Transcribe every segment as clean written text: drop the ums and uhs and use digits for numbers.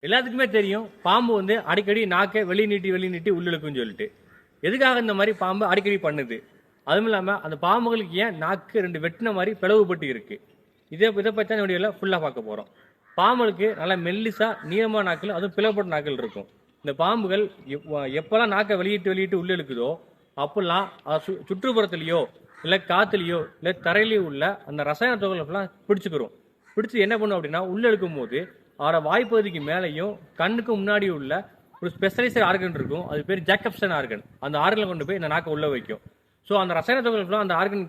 எல்லாத்துக்குமே தெரியும் பாம்பு வந்து அடிக்கடி நாக்கை வெளியே நீட்டி உள்ள இழுக்குன்னு சொல்லிட்டு. எதுக்காக இந்த மாதிரி பாம்பு அடிக்கடி பண்ணுது? அதுவும் இல்லாம அந்த பாம்புகளுக்கு ஏன் நாக்கு ரெண்டு வெட்டின மாதிரி பிளவுபட்டு இருக்கு? இதை பற்றி தான் வீடியோவில் ஃபுல்லாக பார்க்க போகிறோம். பாம்புகளுக்கு நல்லா மெல்லிசா நீளமான நாக்கள், அதுவும் பிளவுபட்ட நாக்கள் இருக்கும். இந்த பாம்புகள் எப்பெல்லாம் நாக்கை வெளியிட்டு உள்ள இழுக்குதோ அப்பெல்லாம் சுற்றுப்புறத்துலையோ இல்லை காத்துலையோ இல்லை தரையிலையோ உள்ள அந்த ரசாயன துகள்கள்லாம் பிடிச்சு என்ன பண்ணும் அப்படின்னா உள்ள இழுக்கும் போது அவரோட வாய்ப்பகுதிக்கு மேலேயும் கண்ணுக்கு முன்னாடி உள்ள ஒரு ஸ்பெஷலைஸ்ட் ஆர்கன் இருக்கும். அது பேர் ஜாக்கப்சன் ஆர்கன். அந்த ஆர்கனை கொண்டு போய் இந்த நாக்கை உள்ள வைக்கும். ஸோ அந்த ரசாயன துகள்கள்லாம் அந்த ஆர்கன்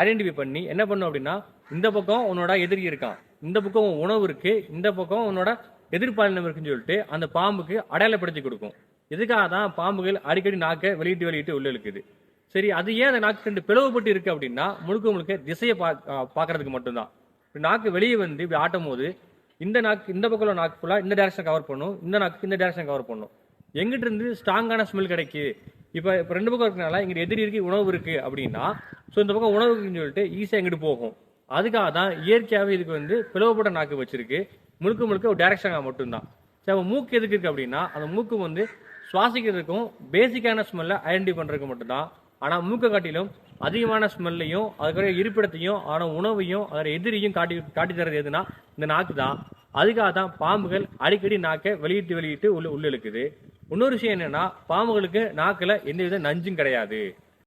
ஐடென்டிஃபை பண்ணி என்ன பண்ணும் அப்படின்னா, இந்த பக்கம் உன்னோட எதிரி இருக்கான், இந்த பக்கம் உணவு இருக்கு, இந்த பக்கம் உன்னோட எதிர்பாலினம் இருக்குன்னு சொல்லிட்டு அந்த பாம்புக்கு அடையாளப்படுத்தி கொடுக்கும். இதுக்காக தான் பாம்புகள் அடிக்கடி நாக்கை வெளியிட்டு உள்ள இழுக்குது. சரி, அது ஏன் அந்த நாக்கு ரெண்டு பிளவுபட்டு இருக்கு அப்படின்னா முழுக்க திசையை பார்க்கறதுக்கு மட்டும்தான். நாக்கு வெளியே வந்து இப்படி ஆட்டும் போது இந்த பக்கம் நாக்கு ஃபுல்லா இந்த டைரக்ஷன் கவர் பண்ணும், இந்த நாக்கு இந்த டைரக்ஷன் கவர் பண்ணும். எங்கிட்ட இருந்து ஸ்ட்ராங்கான ஸ்மெல் கிடைக்கு, இப்ப ரெண்டு பக்கம் இருக்கனால இங்க எதிரி இருக்கு, உணவு இருக்கு அப்படின்னா ஸோ இந்த பக்கம் உணவு இருக்குன்னு சொல்லிட்டு ஈஸியா எங்கிட்டு போகும். அதுக்காக தான் இயற்கையாகவே இதுக்கு வந்து பிளவுபட்ட நாக்கு வச்சிருக்கு. முழுக்க ஒரு டைரக்ஷனாக மட்டும்தான். சரி, மூக்கு எதுக்கு இருக்கு அப்படின்னா அந்த மூக்கு வந்து சுவாசிக்கிறதுக்கும் பேசிக்கான ஸ்மெல்லை ஐடென்டிஃபை பண்றதுக்கு மட்டும்தான். ஆனா மூக்கை காட்டிலும் அதிகமான ஸ்மெல்லையும் அதுக்குரிய இருப்பிடத்தையும் உணவையும் அதோட எதிரியும் காட்டி தரது எதுனா இந்த நாக்கு தான். அதுக்காக தான் பாம்புகள் அடிக்கடி நாக்கை வெளியிட்டு உள்ள இழுக்குது. இன்னொரு விஷயம் என்னன்னா, பாம்புகளுக்கு நாக்குல எந்தவித நஞ்சும் கிடையாது.